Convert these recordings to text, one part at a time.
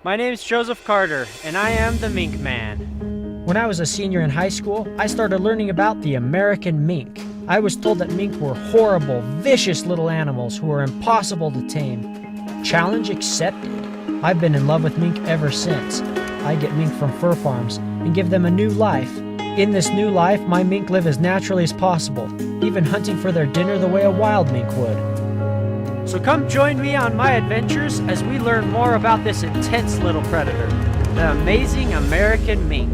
My name's Joseph Carter, and I am the Mink Man. When I was a senior in high school, I started learning about the American mink. I was told that mink were horrible, vicious little animals who were impossible to tame. Challenge accepted. I've been in love with mink ever since. I get mink from fur farms and give them a new life. In this new life, my mink live as naturally as possible, even hunting for their dinner the way a wild mink would. So come join me on my adventures as we learn more about this intense little predator, the amazing American mink.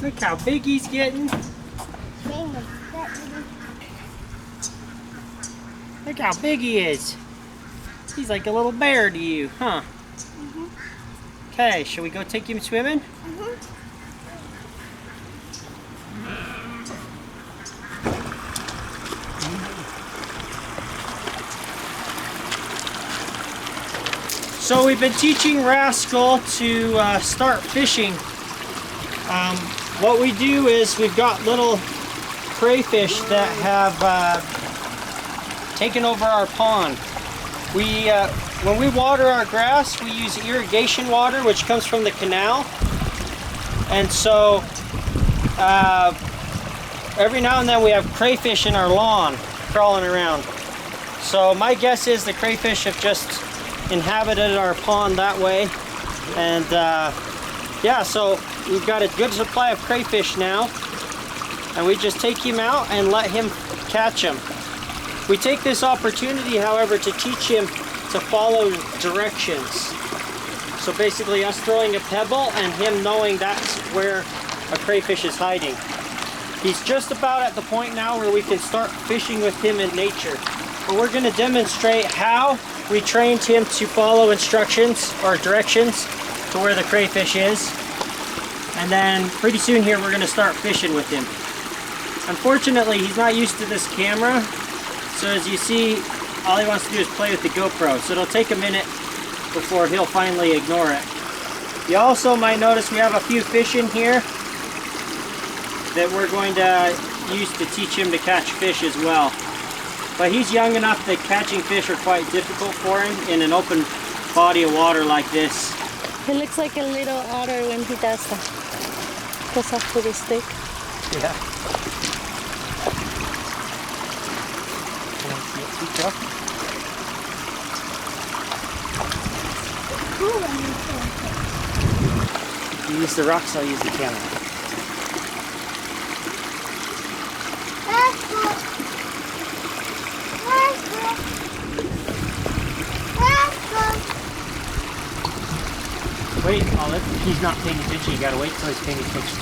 Look how big he's getting. Look how big he is. He's like a little bear to you, huh? Okay, shall we go take him swimming? So we've been teaching Rascal to start fishing. What we do is we've got little crayfish that have taken over our pond. When we water our grass, we use irrigation water, which comes from the canal. And so every now and then we have crayfish in our lawn crawling around. So my guess is the crayfish have just inhabited our pond that way. And yeah, so we've got a good supply of crayfish now, and we just take him out and let him catch them. We take this opportunity, however, to teach him to follow directions. So basically us throwing a pebble and him knowing that's where a crayfish is hiding. He's just about at the point now where we can start fishing with him in nature. But we're going to demonstrate how we trained him to follow instructions or directions to where the crayfish is. And then pretty soon here we're going to start fishing with him. Unfortunately, he's not used to this camera, so as you see, all he wants to do is play with the GoPro, so it'll take a minute before he'll finally ignore it. You also might notice we have a few fish in here that we're going to use to teach him to catch fish as well. But he's young enough that catching fish are quite difficult for him in an open body of water like this. He looks like a little otter when he does that. Goes up with his stick. Yeah. You use the rocks, I'll use the camera. Wait, Olive, he's not paying attention. You gotta wait till he's paying attention.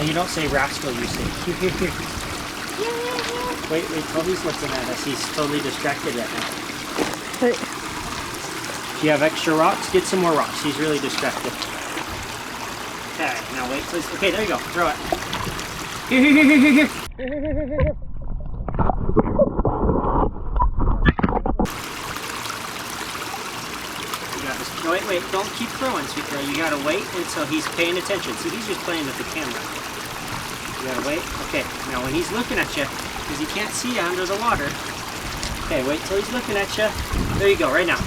And you don't say Rascal, you say here. Wait till he's looking at us. He's totally distracted right now. Wait. If you have extra rocks, get some more rocks. He's really distracted. Okay, now wait till he's... Okay, there you go. Throw it. Here. No, wait, don't keep throwing, sweet girl. You gotta wait until he's paying attention. See, he's just playing with the camera. You gotta wait. Okay, now when he's looking at you, because he can't see you under the water. Okay, wait till he's looking at you. There you go, right now.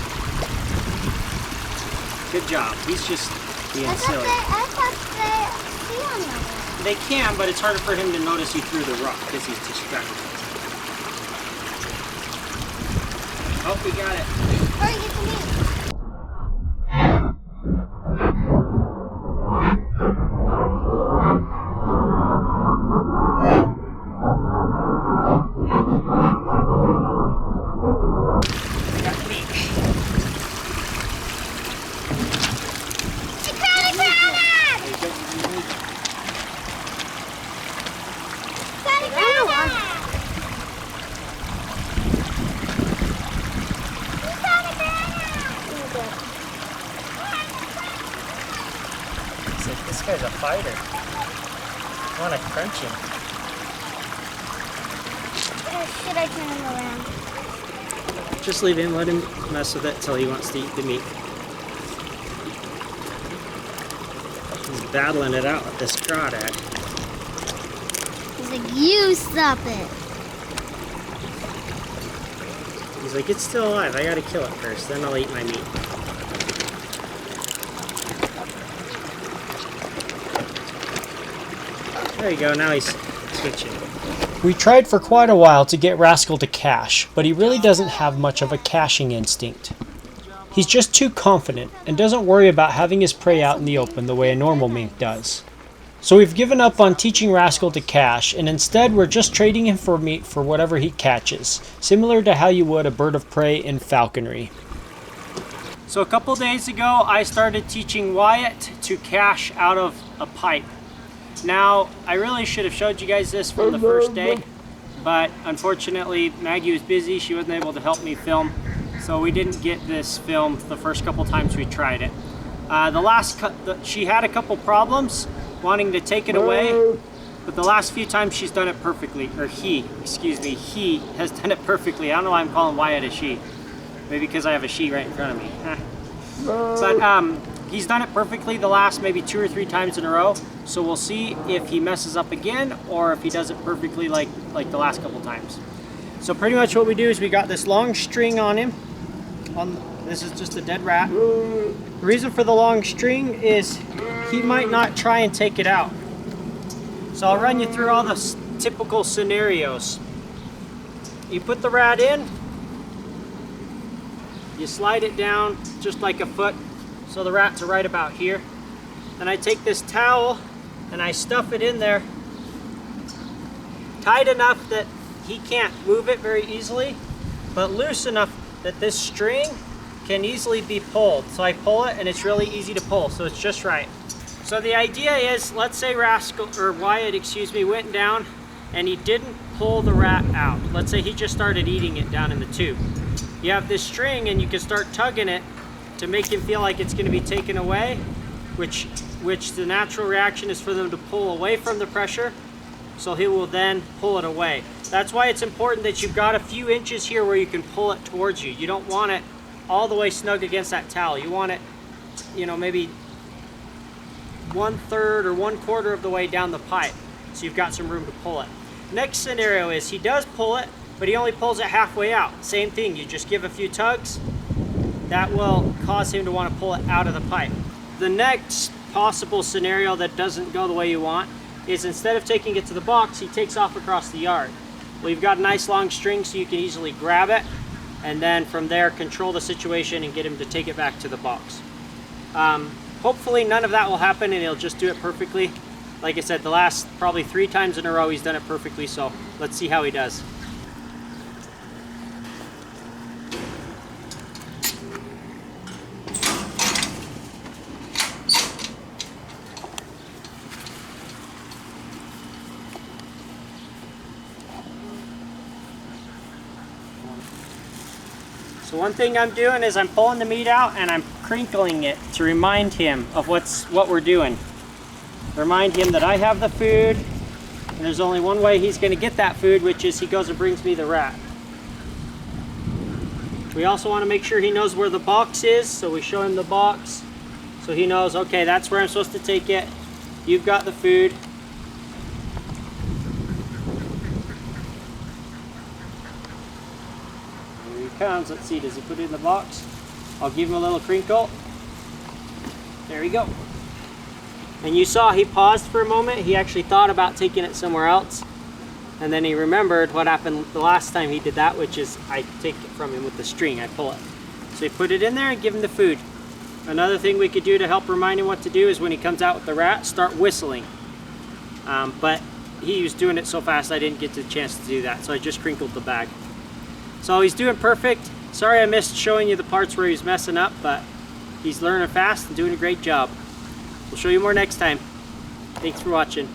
Good job. He's just being silly. I thought they see on you. They can, but it's harder for him to notice you threw the rock because he's distracted. Oh, we got it. Or you can eat. This guy's a fighter. I want to crunch him. should I turn him around? Just leave him, let him mess with it till he wants to eat the meat. He's battling it out with this crawdad. He's like, you stop it. He's like, it's still alive. I gotta kill it first, then I'll eat my meat. There you go, now he's switching. We tried for quite a while to get Rascal to cache, but he really doesn't have much of a caching instinct. He's just too confident and doesn't worry about having his prey out in the open the way a normal mink does. So we've given up on teaching Rascal to cache, and instead we're just trading him for meat for whatever he catches, similar to how you would a bird of prey in falconry. So a couple days ago, I started teaching Wyatt to cache out of a pipe. Now, I really should have showed you guys this from the first day, but unfortunately Maggie was busy. She wasn't able to help me film, so we didn't get this filmed the first couple times we tried it. She had a couple problems wanting to take it away, but the last few times she's done it perfectly, or he has done it perfectly. I don't know why I'm calling Wyatt a she. Maybe because I have a she right in front of me. But he's done it perfectly the last maybe 2 or 3 times in a row. So we'll see if he messes up again or if he does it perfectly like the last couple times. So pretty much what we do is we got this long string on him. This is just a dead rat. The reason for the long string is he might not try and take it out. So I'll run you through all the typical scenarios. You put the rat in, you slide it down just like a foot, so the rats are right about here. Then I take this towel and I stuff it in there, tight enough that he can't move it very easily, but loose enough that this string can easily be pulled. So I pull it and it's really easy to pull, so it's just right. So the idea is, let's say Wyatt, went down and he didn't pull the rat out. Let's say he just started eating it down in the tube. You have this string and you can start tugging it to make him feel like it's going to be taken away, which the natural reaction is for them to pull away from the pressure, so he will then pull it away. That's why it's important that you've got a few inches here where you can pull it towards you. You don't want it all the way snug against that towel. You want it, maybe 1/3 or 1/4 of the way down the pipe, so you've got some room to pull it. Next scenario is he does pull it, but he only pulls it halfway out. Same thing, you just give a few tugs. That will cause him to want to pull it out of the pipe. The next possible scenario that doesn't go the way you want is, instead of taking it to the box, he takes off across the yard. Well, you've got a nice long string so you can easily grab it, and then from there control the situation and get him to take it back to the box. Hopefully none of that will happen and he'll just do it perfectly. Like I said, the last probably 3 times in a row he's done it perfectly, so let's see how he does. So one thing I'm doing is I'm pulling the meat out and I'm crinkling it to remind him of what we're doing. Remind him that I have the food, and there's only one way he's going to get that food, which is he goes and brings me the rat. We also want to make sure he knows where the box is, so we show him the box so he knows, okay, that's where I'm supposed to take it. You've got the food. Comes. Let's see, does he put it in the box? I'll give him a little crinkle. There we go. And you saw he paused for a moment. He actually thought about taking it somewhere else, and then he remembered what happened the last time he did that, which is I take it from him with the string. I pull it. So you put it in there and give him the food. Another thing we could do to help remind him what to do is, when he comes out with the rat, start whistling. But he was doing it so fast I didn't get the chance to do that, so I just crinkled the bag. So he's doing perfect. Sorry I missed showing you the parts where he's messing up, but he's learning fast and doing a great job. We'll show you more next time. Thanks for watching.